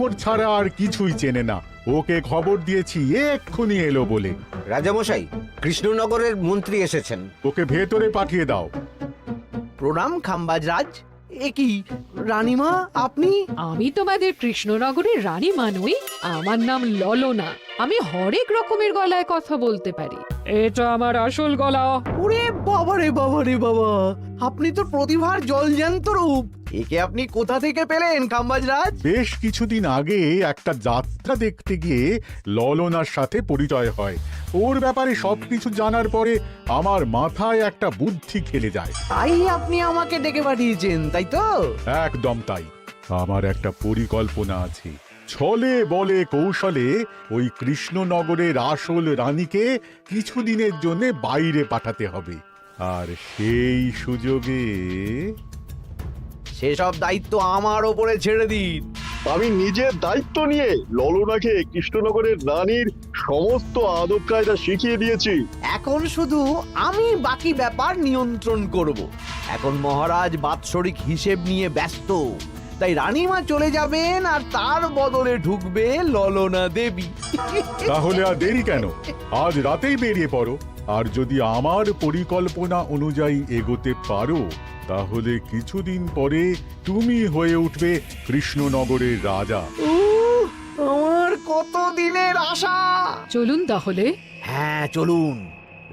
থাপ্পড় ছাড়া আর কিছুই চেনে না। ওকে খবর দিয়েছি এক্ষুনি এলো বলে। রাজামশাই, কৃষ্ণনগরের মন্ত্রী এসেছেন। ওকে ভেতরে পাঠিয়ে দাও। প্রণাম খাম্বাজ রাজ। এ কি রানীমা, আপনি? আমি তোমাদের কৃষ্ণনগরের রানীমা নই, আমার নাম ললনা। আমি হরেক রকমের গলায় কথা বলতে পারি। এটা আমার আসল গলা। ওরে বাবা রে বাবা রে বাবা, আপনি তো প্রতিভার জলজ্যান্ত রূপ। একে আপনি কোথা থেকে পেলেন খাম্বাজ রাজ? বেশ কিছুদিন আগে একটা যাত্রা দেখতে গিয়ে ললনার সাথে পরিচয় হয়। ওর ব্যাপারে সবকিছু জানার পরে আমার মাথায় একটা বুদ্ধি খেলে যায়। তাই আপনি আমাকে ডেকে পাঠিয়েছেন, তাই তো? একদম তাই। আমার একটা পরিকল্পনা আছে। ছলে বলে কৌশলে ওই কৃষ্ণনগরের আসল রানীকে কিছুদিনের জন্য বাইরে পাঠাতে হবে, আর সেই সুযোগে সেসব দায়িত্ব আমার ওপরে ছেড়ে দিন। আমি নিজের দায়িত্ব নিয়ে ললনাকে কৃষ্ণনগরের রানীর সমস্ত আদব কায়দা শিখিয়ে দিয়েছি। এখন শুধু আমি বাকি ব্যাপার নিয়ন্ত্রণ করব। এখন মহারাজ বাৎসরিক হিসেব নিয়ে ব্যস্ত, তাই রানীমা চলে যাবেন আর তার বদলে ঢুকবে ললনা দেবী। তাহলে আর দেরি কেন? আজ রাতেই বেরিয়ে পড়ো। আর যদি আমার পরিকল্পনা অনুযায়ী এগোতে পারো, তাহলে কিছুদিন পরে তুমি হয়ে উঠবে কৃষ্ণনগরের রাজা। আমার কত দিনের আশা। চলুন তাহলে। হ্যাঁ চলুন,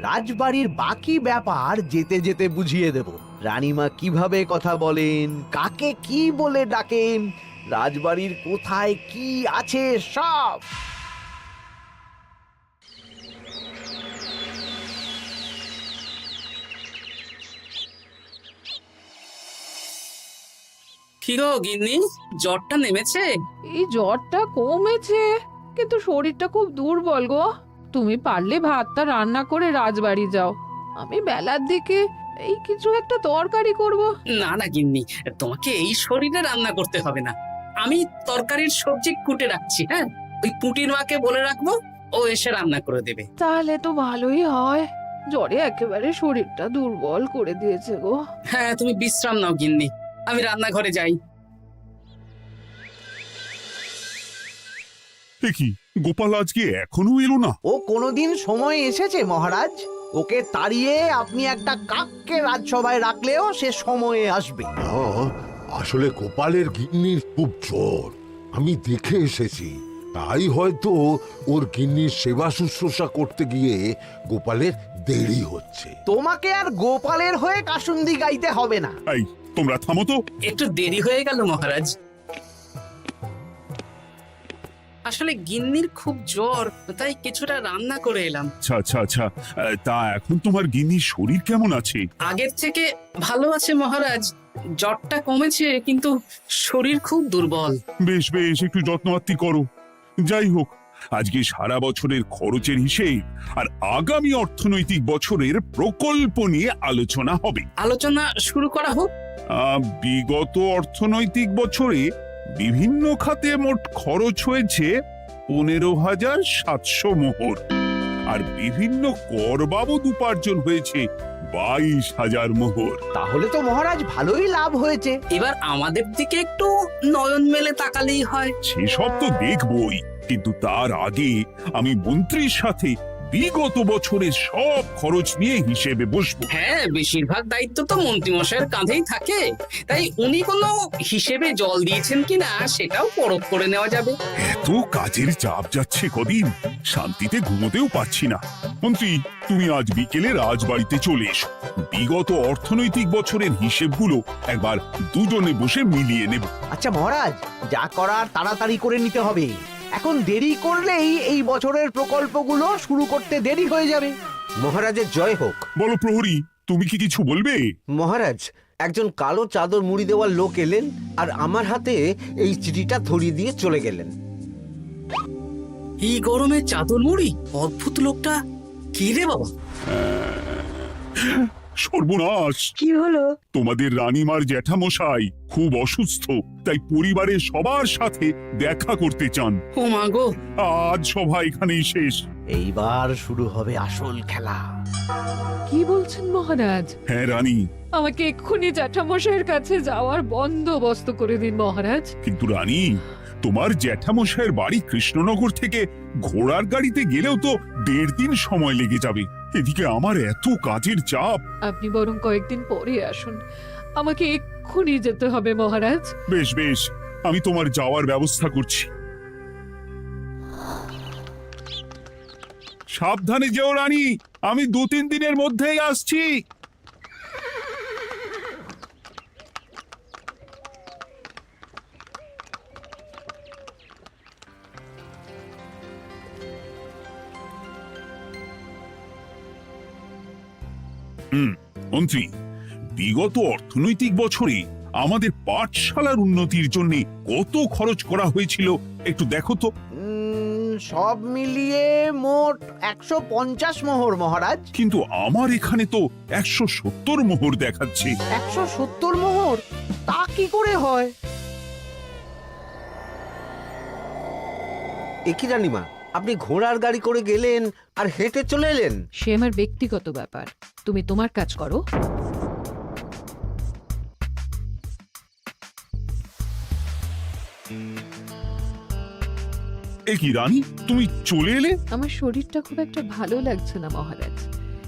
রাজবাড়ির বাকি ব্যাপার যেতে যেতে বুঝিয়ে দেব। রানীমা কিভাবে কথা বলেন, কাকে কি বলে ডাকেন, রাজবাড়ির কোথায় কি আছে সব। কি গো গিন্নি, জ্বরটা নেমেছে? এই জ্বরটা কমেছে, কিন্তু শরীরটা খুব দুর্বল গো। তুমি পারলে ভাতটা রান্না করে রাজবাড়ি যাও। আমি বেলার দিকে এই কিছু একটা তরকারি করব। না না গিন্নি, তোমাকে এই শরীরে রান্না করতে হবে না। আমি তরকারির সবজি কুটে রাখছি। হ্যাঁ, ওই পুটির মাকে বলে রাখবো, ও এসে রান্না করে দেবে। তাহলে তো ভালোই হয়। জ্বরে একেবারে শরীরটা দুর্বল করে দিয়েছে গো। হ্যাঁ, তুমি বিশ্রাম নাও গিন্নি, আমি রান্নাঘরে যাই। কি গোপাল আজকে এখনো এলো না? ও কোনোদিন সময় এসেছে মহারাজ? ওকে তাড়িয়ে আপনি একটা কাককে রাজসভায় রাখলেও সে সময়ে আসবে। আসলে গোপালের গিন্নির খুব জ্বর, আমি দেখে এসেছি। তাই হয়তো ওর গিন্নির সেবা শুশ্রূষা করতে গিয়ে গোপালের দেরি হচ্ছে। তোমাকে আর গোপালের হয়ে কাসুন্দি গাইতে হবে না। এই তোমরা থামো তো। একটু দেরি হয়ে গেল মহারাজ। আসলে গিন্নির খুব জ্বর, তাই কিছুটা রান্না করে এলাম। আচ্ছা আচ্ছা আচ্ছা, তা এখন তোমার গিন্নির শরীর কেমন আছে? আগের থেকে ভালো আছে মহারাজ, জ্বরটা কমেছে, কিন্তু শরীর খুব দুর্বল। বেশ বেশ, একটু যত্নআত্তি করো। যাই হোক, আজকে সারা বছরের খরচের হিসেব আর আগামী অর্থনৈতিক বছরের প্রকল্প নিয়ে আলোচনা হবে। আলোচনা শুরু করা হোক। বিগত অর্থনৈতিক বছরে বিভিন্ন খাতে মোট খরচ হয়েছে 15,700 মোহর, আর বিভিন্ন কর বাবদ উপার্জন হয়েছে 22,000 মোহর। তাহলে তো মহারাজ ভালোই লাভ হয়েছে। এবার আমাদের দিকে একটু নয়ন মেলে তাকালেই হয়। সেসব তো দেখবই, কিন্তু তার আগে আমি মন্ত্রীর সাথে বিগত বছরের সব খরচ নিয়ে হিসেবে বসবো। হ্যাঁ, বেশিরভাগ দায়িত্ব তো মন্ত্রীমশাইয়ের কাঁধেই থাকে, তাই উনি কোনো হিসেবে জল দিয়েছেন কিনা সেটাও পরখ করে নেওয়া যাবে। এত কাজের চাপ যাচ্ছে কদিন, শান্তিতে ঘুমোতেও পারছি না। মন্ত্রী, তুমি আজ বিকেলে রাজবাড়িতে চলে এসো। বিগত অর্থনৈতিক বছরের হিসেবগুলো একবার দুজনে বসে মিলিয়ে নেব। আচ্ছা মহারাজ, যা করার তাড়াতাড়ি করে নিতে হবে। এখন দেরি করলেই এই বছরের প্রকল্পগুলো শুরু করতে দেরি হয়ে যাবে। মহারাজের জয় হোক। বলো প্রহরী, তুমি কি কিছু বলবে? মহারাজ, একজন কালো চাদর মুড়ি দেওয়ার লোক এলেন আর আমার হাতে এই চিঠিটা ধরিয়ে দিয়ে চলে গেলেন। এই গরমে চাদর মুড়ি? অদ্ভুত লোকটা। কি রে বাবা? সর্বনাশ! কি হলো? তোমাদের রানীমার জ্যাঠামশাই খুব অসুস্থ, তাই পরিবারের সবার সাথে দেখা করতে চান। ও মা গো! আজ সভা এখানেই শেষ। এইবার শুরু হবে আসল খেলা। কি বলছেন মহারাজ? হ্যাঁ রানী। আমাকে এক্ষুনি জ্যাঠামশাইয়ের কাছে যাওয়ার বন্দোবস্ত করে দিন মহারাজ। কিন্তু রানী, তোমার জ্যাঠামশাইয়ের বাড়ি কৃষ্ণনগর থেকে ঘোড়ার গাড়িতে গেলেও তো 1.5 দিন সময় লেগে যাবে। এদিকে আমার এত কাজের চাপ। আপনি বরং কয়েকদিন পরে আসুন, আমাকে এক্ষুনি যেতে হবে মহারাজ। বেশ বেশ, আমি তোমার যাওয়ার ব্যবস্থা করছি। সাবধানে যেও রানী, আমি 2-3 দিনের মধ্যেই আসছি। মন্ত্রী, বিগত অর্থনৈতিক বছরে আমাদের পাঠশালার উন্নতির জন্য কত খরচ করা হয়েছিল একটু দেখো তো। সব মিলিয়ে মোট 150 মোহর মহারাজ। কিন্তু আমার এখানে তো 170 মোহর দেখাচ্ছে। 170 মোহর? তা কি করে হয়? একই রানীমা, আপনি ঘোড়ার গাড়ি করে গেলেন আর হেঁটে চলে এলেন? সে আমার ব্যক্তিগত ব্যাপার, তুমি তোমার কাজ করো। এ কি রানী, তুমি চলে এলে? আমার শরীরটা খুব একটা ভালো লাগছে না মহারাজ,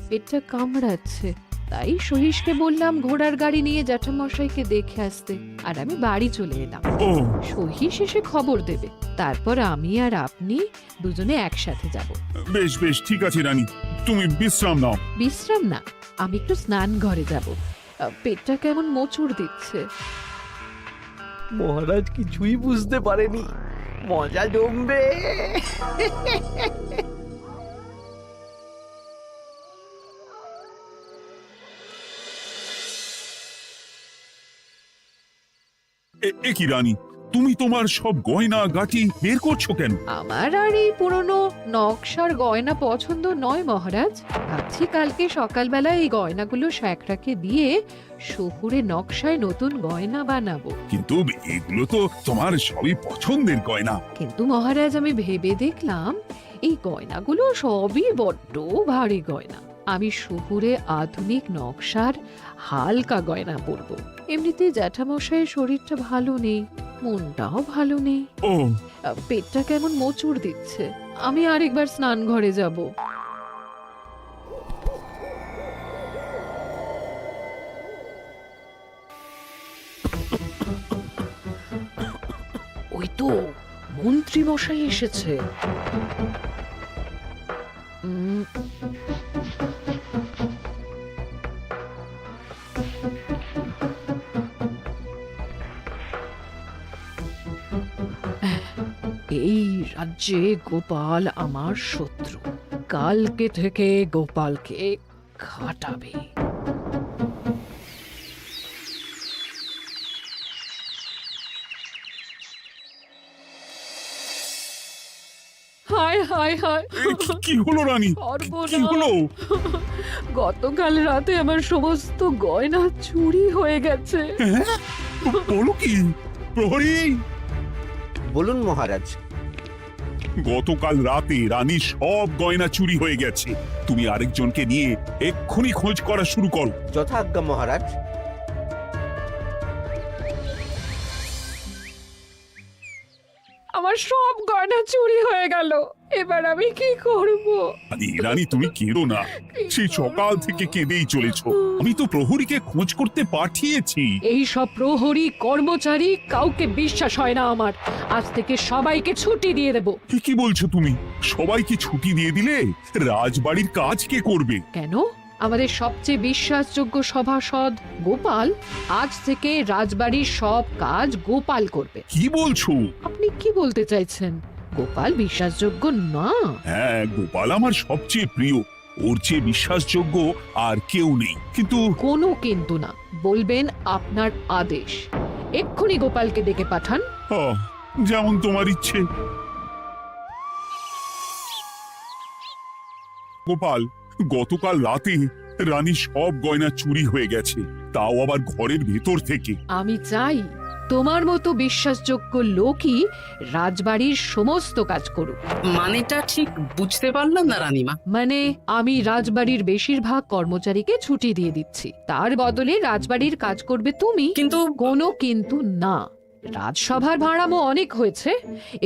পেটটা কামড়াচ্ছে। তাই সহিসকে বললাম ঘোড়ার গাড়ি নিয়ে জ্যাঠামশাইকে দেখে আসতে, আর আমি বাড়ি চলে এলাম। ও, সহিস এসে খবর দেবে, তারপর আমি আর আপনি দুজনে একসাথে যাব। বেশ বেশ, ঠিক আছে রানী, তুমি বিশ্রাম নাও। বিশ্রাম না, আমি একটু স্নান ঘরে যাব, পেটটা কেমন মোচড় দিচ্ছে। মহারাজ কিছুই বুঝতে পারেনি, মজা জমবে। এ কি রানী, তুমি তোমার সব গয়না গাটি বের করছো কেন? আমার আর এই পুরনো নকশার গয়না পছন্দ নয় মহারাজ। ভাবছি কালকে সকালবেলা এই গয়নাগুলো শ্যাকরাকে দিয়ে শহুরে নকশায় নতুন গয়না বানাবো। কিন্তু এগুলো তো তোমার সবই পছন্দের গয়না। কিন্তু মহারাজ আমি ভেবে দেখলাম এই গয়নাগুলো সবই বড্ড ভারী গয়না। আমি শহুরে আধুনিক নকশার হালকা গয়না পরবো। এমনিতে জ্যাঠামশাইয়ের শরীরটা ভালো নেই, মনটাও ভালো নেই, ও, পেটটা কেমন মোচড় দিচ্ছে। আমি আরেকবার স্নান ঘরে যাব। ওই তো মন্ত্রী মশাই এসেছে। এই রাজ্যে গোপাল আমার শত্রু, কালকে থেকে গোপালকে খাটাবে। হায় হায় হায়, কি হলো রানী, কি হলো? গতকাল রাতে আমার সমস্ত গয়না চুরি হয়ে গেছে। হ্যাঁ? বলো কি প্রহরী? বলুন মহারাজ। গতকাল রাতে রানীর সব গয়না চুরি হয়ে গেছে। তুমি আরেকজনকে নিয়ে এক্ষুনি খোঁজ করা শুরু করো। যথাজ্ঞা মহারাজ। আমার সব গয়না চুরি হয়ে গেল, এবার আমি কি করব? রানী তুমি কেঁদো না, সেই সকাল থেকে কেঁদেই চলেছ। আমি তো প্রহরীকে খোঁজ করতে পাঠিয়েছি। এই সব প্রহরী কর্মচারী কাউকে বিশ্বাস হয় না আমার। আজ থেকে সবাইকে ছুটি দিয়ে দেব। কি বলছো তুমি? সবাইকে ছুটি দিয়ে দিলে রাজবাড়ির কাজ কে করবে? কেন? আমাদের সবচেয়ে বিশ্বাসযোগ্য সভাসদ গোপাল আজ থেকে রাজবাড়ির সব কাজ গোপাল করবে। কি বলছো? আপনি কি বলতে চাইছেন? গোপাল বিশ্বাসযোগ্য না? হ্যাঁ, গোপাল আমার সবচেয়ে প্রিয়। ওর চেয়ে বিশ্বাসযোগ্য আর কেউ নেই। কিন্তু কোনো কিন্তু না, বলবেন আপনার আদেশ। এক্ষুনি গোপালকে ডেকে পাঠান। যেমন তোমার ইচ্ছে। গোপাল, গতকাল রাতে রানীর সব গয়না চুরি হয়ে গেছে, তাও আবার ঘরের ভেতর থেকে। আমি চাই তোমার মতো বিশ্বাসযোগ্য লোকই রাজবাড়ির সমস্ত কাজ করুক। মানেটা ঠিক বুঝতে পারলাম না রানীমা। মানে আমি রাজবাড়ির বেশিরভাগ কর্মচারীকে ছুটি দিয়ে দিচ্ছি, তার বদলে রাজবাড়ির কাজ করবে তুমি। কিন্তু কোনো কিন্তু না। রাজসভার ভাড়ামো অনেক হয়েছে।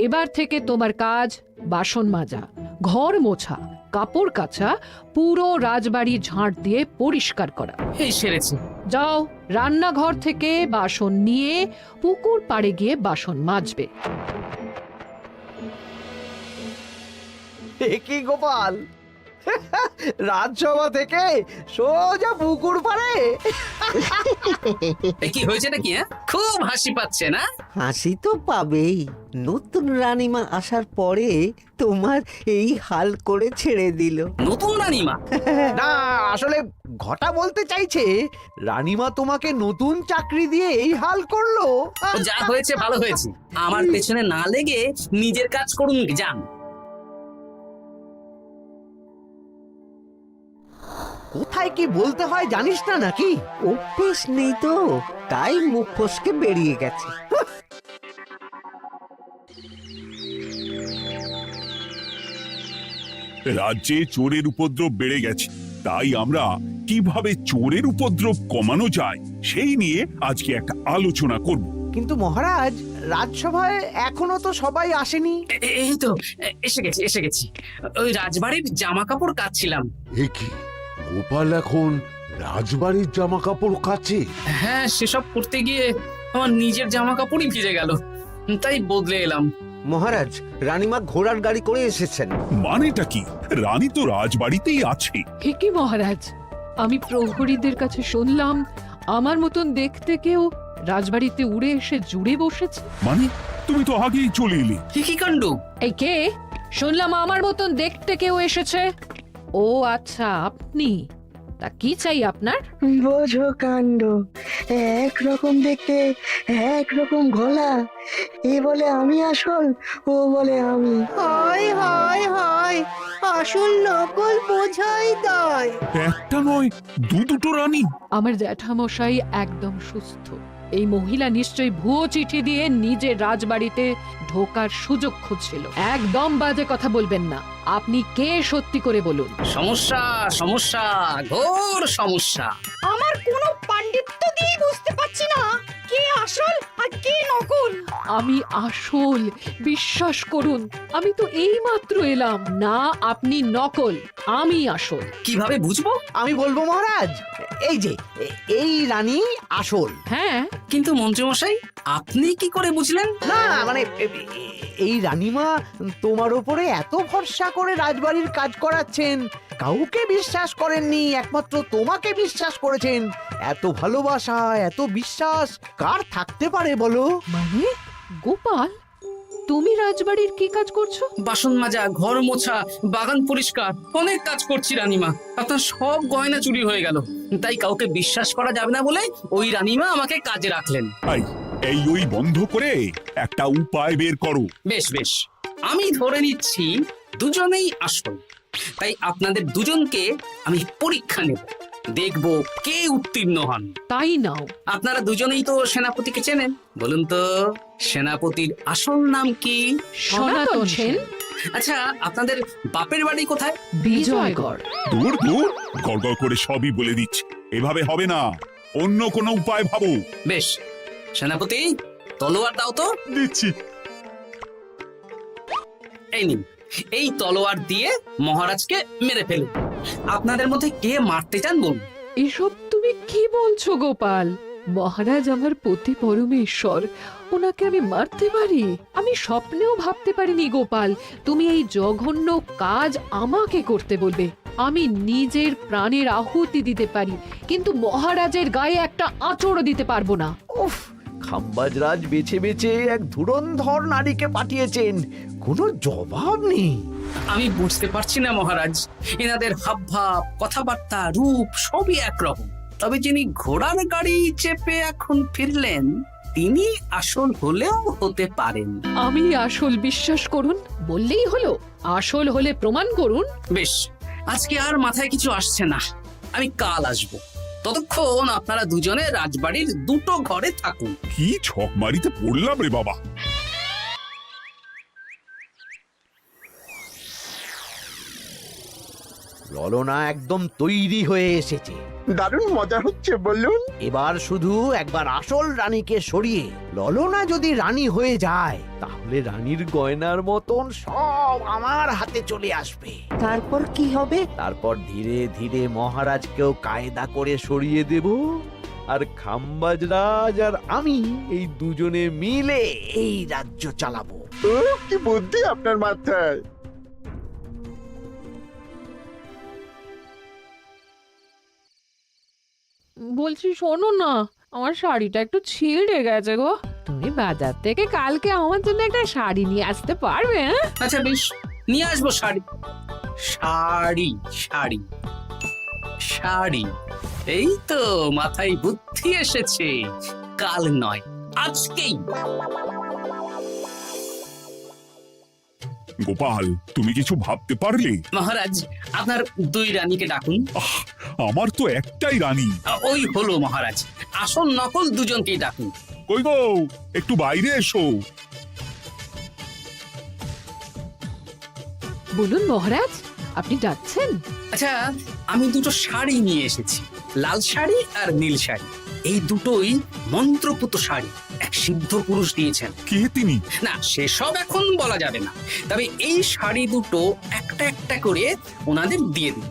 এবার থেকে তোমার কাজ বাসন মাজা, ঘর মোছা, কাপড় কাচা, পুরো রাজবাড়ি ঝাঁট দিয়ে পরিষ্কার করা। এই সেরেছে। যাও, রান্নাঘর থেকে বাসন নিয়ে পুকুর পাড়ে গিয়ে বাসন মাজবে। এ কি গোপাল, রাজসভা থেকে সোজা পুকুর পাড়ে? এ কি হয়েছে নাকি? হ্যাঁ, খুব হাসি পাচ্ছে না? হাসি তো পাবেই। নতুন রানীমা আসার পরে তোমার এই হাল করে ছেড়ে দিল। নতুন রানীমা? না, আসলে ঘটা বলতে চাইছে রানীমা তোমাকে নতুন চাকরি দিয়ে এই হাল করলো। ও যা হয়েছে ভালো হয়েছে, আমার পেছনে না লেগে নিজের কাজ করুন যান। কোথায় কি বলতে হয় জানিস না নাকি? অভ্যেস নেই তো, তাই মুখ ফসকে বেরিয়ে গেছে। রাজ্যে চোরের উপদ্রব বেড়ে গেছে, তাই আমরা কিভাবে চোরের উপদ্রব কমানো যায় সেই নিয়ে আজকে একটা আলোচনা করব। কিন্তু মহারাজ, রাজসভায় এখনো তো সবাই আসেনি। এই তো এসে গেছি। ওই রাজবাড়ির জামা কাপড় কাচ্ছিলাম। এ কি, গোপাল এখন রাজবাড়ির জামা কাপড় কাচে? হ্যাঁ, সেসব করতে গিয়ে আমার নিজের জামা কাপড়ই ভিজে গেল, তাই বদলে এলাম। মহারাজ, রানীমা ঘোড়ার গাড়ি করে এসেছেন। মানেটা কি? রানী তো রাজবাড়িতেই আছে। কি মহারাজ, আমি প্রহরীদের কাছে শুনলাম আমার মতন দেখতে কেউ রাজবাড়িতে উড়ে এসে জুড়ে বসেছে। মানে তুমি তো আগেই চলে এলে। কি কাণ্ড! এই কে? শুনলাম আমার মতন দেখতে কেউ এসেছে। ও আচ্ছা, আপনি। তা কি চাই আপনার? বোঝো কাণ্ড, একরকম দেখতে একরকম গলা। এ বলে আমি আসল, ও বলে আমি। হায় হায় হায়, আসল নকল বোঝাই দায়। একটা নয়, দুটো রানী। আমার জ্যাঠামশাই একদম সুস্থ। এই মহিলা নিশ্চয়ই ভুয়ো চিঠি দিয়ে নিজের রাজবাড়িতে ঢোকার সুযোগ খুঁজছিল। একদম বাজে কথা বলবেন না। আপনি কে সত্যি করে বলুন। সমস্যা সমস্যা, ঘোর সমস্যা। আমার কোনো পাণ্ডিত্য দিয়ে বুঝতে পারছি না কে আসল আর কে নকল। আমি আসল, বিশ্বাস করুন। আমি তো এই মাত্র এলাম। না, আপনি নকল, আমি আসল। কিভাবে বুঝবো? আমি বলবো মহারাজ, এই যে এই রানী আসল। হ্যাঁ, কিন্তু মন্ত্রীমশাই, আপনি কি করে বুঝলেন? না মানে এই রানীমা তোমার উপরে এত ভরসা করে রাজবাড়ির কাজ করাচ্ছেন, কাউকে বিশ্বাস করেননি, একমাত্র তোমাকে বিশ্বাস করেছেন। এত ভালোবাসা, এত বিশ্বাস কার থাকতে পারে বলো? মানে গোপাল, তুমি রাজবাড়ির কি কাজ করছো? বাসন মাজা, ঘর মোছা, বাগান পরিষ্কার, অনেক কাজ করছি রানীমা। আপনার সব গয়না চুরি হয়ে গেল, তাই কাউকে বিশ্বাস করা যাবে না বলে ওই রানীমা আমাকে কাজে রাখলেন। এই ওই বন্ধ করে একটা উপায় বের করো। বেশ বেশ, আমি ধরে নিচ্ছি দুজনেই আসল। তাই আপনাদের দুজনকে আমি পরীক্ষা নেব, দেখব কে উত্তীর্ণ হন। তাই নাও। আপনারা দুজনেই তো সেনাপতিকে চেনেন, বলুন তো সেনাপতির আসল নাম কি? সনাতন সেন। আচ্ছা, আপনাদের বাপের বাড়ি কোথায়? বিজয়গড়। দূর দূর, গড়গড় করে সবই বলে দিচ্ছে। এভাবে হবে না, অন্য কোনো উপায় ভাবো। বেশ, সেনাপতি তলোয়ার দাও তো। দিচ্ছি। এই নিন, এই তলোয়ার দিয়ে মহারাজকে মেরে ফেলুন। আপনাদের মধ্যে কে মারতে চান বলুন। এসব তুমি কি বলছো গোপাল? মহারাজ আমার পতি পরমেশ্বর, ওনাকে আমি মারতে পারি? আমি স্বপ্নেও ভাবতে পারিনি গোপাল তুমি এই জঘন্য কাজ আমাকে করতে বলবে। আমি নিজের প্রাণের আহুতি দিতে পারি, কিন্তু মহারাজের গায়ে একটা আঁচড়ও দিতে পারবো না। উফ, খাম্বাজরাজ বেছে বেছে এক ধুরন্ধর নারীকে পাঠিয়েছেন, কোনো জবাব নেই। আমি বুঝতে পারছি না মহারাজ, এনাদের হাবভাব, কথাবার্তা, রূপ সবই একরকম। তবে যিনি ঘোড়ার গাড়ি চেপে এখন ফিরলেন, তিনি আসল হলেও হতে পারেন। আমি আসল, বিশ্বাস করুন। বললেই হলো? আসল হলে প্রমাণ করুন। বেশ, আজকে আর মাথায় কিছু আসছে না, আমি কাল আসবো। ততক্ষণ আপনারা দুজনে রাজবাড়ির দুটো ঘরে থাকুন। কি ছক মারিতে পড়লাম রে বাবা। ললনা একদম তৈরি হয়ে এসেছে। দারুণ মজা হচ্ছে বলুন। এবার শুধু একবার আসল রানীকে সরিয়ে ললনা যদি রানী হয়ে যায়, তাহলে রানীর গয়নার মতন সব আমার হাতে চলে আসবে। তারপর কি হবে? তারপর ধীরে ধীরে মহারাজকেও কায়দা করে সরিয়ে দেব, আর খাম্বাজ রাজ আর আমি এই দুজনে মিলে এই রাজ্য চালাবো। ও কি বুদ্ধি আপনার মাথায়। বলছি শোনো না, আমার শাড়িটা একটু ছিঁড়ে গেছে গো। তুমি বাজার থেকে কালকে আমার জন্য একটা শাড়ি নিয়ে আসতে পারবে? হ্যাঁ? আচ্ছা বেশ, নিয়ে আসবো শাড়ি। শাড়ি শাড়ি শাড়ি, এই তো মাথায় বুদ্ধি এসেছে। কাল নয়, আজকেই। গোপাল, তুমি কিছু ভাবতে পারলে? মহারাজ, আপনার দুই রানীকে ডাকুন। আমার তো একটাই রানী। ওই হলো মহারাজ, আসল নকল দুজনকেই ডাকুন। কই গো, একটু বাইরে এসো। বলুন মহারাজ, আপনি ডাকছেন? আচ্ছা, আমি দুটো শাড়ি নিয়ে এসেছি, লাল শাড়ি আর নীল শাড়ি। এই দুটোই মন্ত্রপুত শাড়ি, এক সিদ্ধ পুরুষ দিয়েছেন। কে তিনি? না, সেসব এখন বলা যাবে না, তবে এই শাড়ি দুটো একটা একটা করে ওনাদের দিয়ে দিন।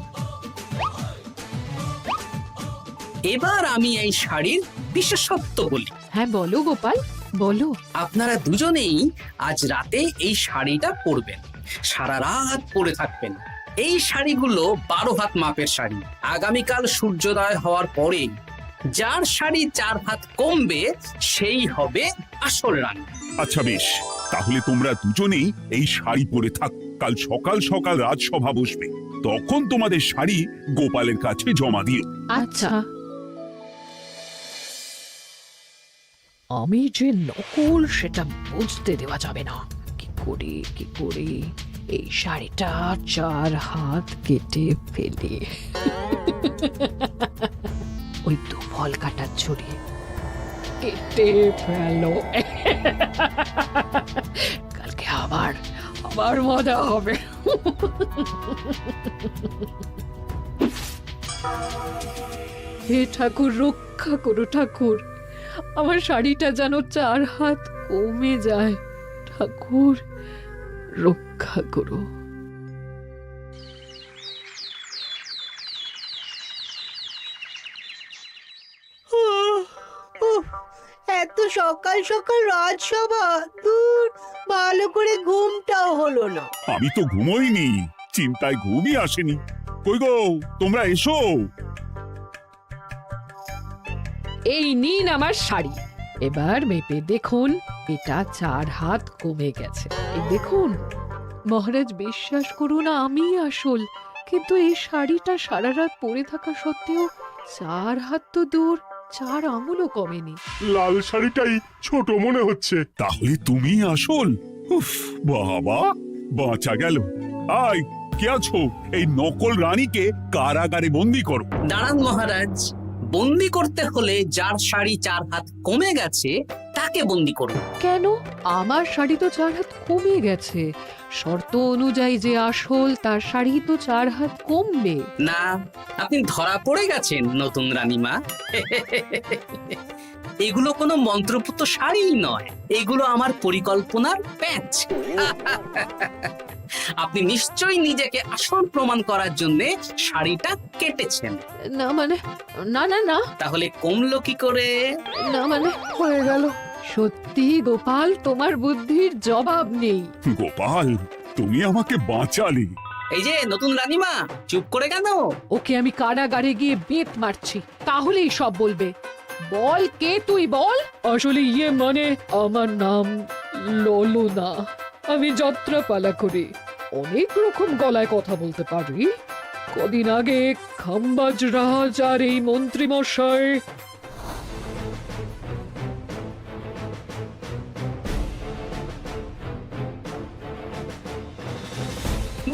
এবার আমি এই শাড়ির বিশেষত্ব বলি। হ্যাঁ বলো গোপাল, বলো। আপনারা দুজনেই আজ রাতে এই শাড়িটা পরবেন, সারা রাত পরে থাকবেন। এই শাড়িগুলো 12 হাত মাপের শাড়ি। আগামীকাল সূর্যোদয় হওয়ার পরে যার শাড়ি 4 হাত কমবে সেই হবে আসল রানী। আচ্ছা বেশ, তাহলে তোমরা দুজনেই এই শাড়ি পরে থাক। কাল সকাল সকাল রাজসভা বসবে, তখন তোমাদের শাড়ি গোপালের কাছে জমা দিও। আচ্ছা। আমি যে নকল সেটা বুঝতে দেওয়া যাবে না। কি করে এই শাড়িটা 4 হাত কেটে ফেলে ওই তো ফল কাটার ছড়ি কেটে ফেলো। কালকে আবার মজা হবে। হে ঠাকুর, রক্ষা করো ঠাকুর, আমার শাড়িটা যেন 4 হাত কমে যায়। ঠাকুর রক্ষা করো। এত সকাল সকাল রাজসভা, দূর, ভালো করে ঘুমটাও হলো না। আমি তো ঘুমোইনি, চিন্তায় ঘুমই আসেনি। কই গো, তোমরা এসো। এই নিন আমার শাড়ি, এবার মেপে দেখুন, এটা 4 হাত কমে গেছে। এই দেখুন মহারাজ, বিশ্বাস করুন আমি আসল, কিন্তু এই শাড়িটা সারা রাত পরে থাকা সত্ত্বেও 4 হাত তো দূর, 4 আঙুলও কমেনি। লাল শাড়িটাই ছোট মনে হচ্ছে। তাহলে তুমি আসল? উফ, বাবা, বাঁচা গেল। আয়, কে আছো? এই নকল রানীকে কারাগারে বন্দি করো। দাঁড়ান মহারাজ, বন্দি করতে হলে যার শাড়ি 4 হাত কমে গেছে তাকে বন্দি করুন। কেন? আমার শাড়ি তো 4 হাত কমে গেছে। শর্ত অনুযায়ী যে আসল তার শাড়ি তো 4 হাত কমবে না, আপনি ধরা পড়ে গেছেন নতুন রানীমা। এগুলো কোনো মন্ত্রপুত শাড়ি নয়, এগুলো আমার পরিকল্পনার প্যাচ। আপনি নিশ্চয়ই নিজেকে আসল প্রমাণ করার জন্য শাড়িটা কেটেছেন। না মানে, না না না, তাহলে কমলো কি করে? না মানে হয়ে গেল। সত্যি গোপাল, তোমার বুদ্ধির জবাব নেই। গোপাল, তুমি আমাকে বাঁচালে। এই যে নতুন রানীমা, চুপ করে কেন? ওকে আমি কারাগারে গিয়ে বেত মারছি, তাহলেই সব বলবে। বল, কে তুই বল। আসলে মানে আমার নাম ললনা, আমি যাত্রাপালা করি, অনেক রকম গলায় কথা বলতে পারি। কদিন আগে খাম্বাজ রাজ আর এই মন্ত্রী মশাই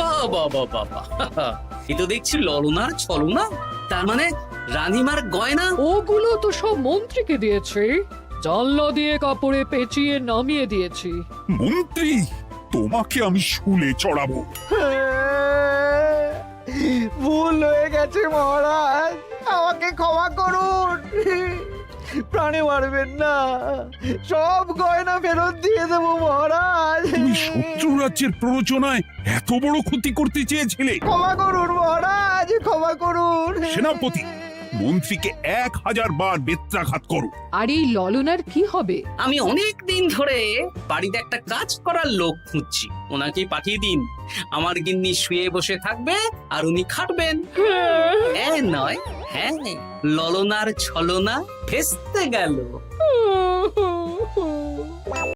বাবা বাবা বাবা, এ তো দেখছি ললনার ছলনা। তার মানে রানীমার গয়না? ওগুলো তো সব মন্ত্রীকে দিয়েছে, জানলা দিয়ে কাপড়ে পেঁচিয়ে নামিয়ে দিয়েছি। মন্ত্রী, তোমাকে আমি শুলে চড়াবো। ভুল হয়ে গেছে মহারাজ, আমাকে ক্ষমা করুন। প্রাণে মারবেন না, সব গয়না ফেরত দিয়ে দেবো মহারাজ। তুমি শত্রু রাজ্যের প্ররোচনায় এত বড় ক্ষতি করতে চেয়েছিলে? ক্ষমা করুন মহারাজ, ক্ষমা করুন। সেনাপতি, মন্ত্রীকে 1000 বার বেত্রাঘাত করো। আর এই ললনার কি হবে? আমি অনেক দিন ধরে বাড়িতে একটা কাজ করার লোক খুঁজছি, ওনাকে পাঠিয়ে দিন। আমার গিন্নি শুয়ে বসে থাকবে আর উনি খাটবেন। নয়, হ্যাঁ, ললনার ছলনা ভেস্তে গেল।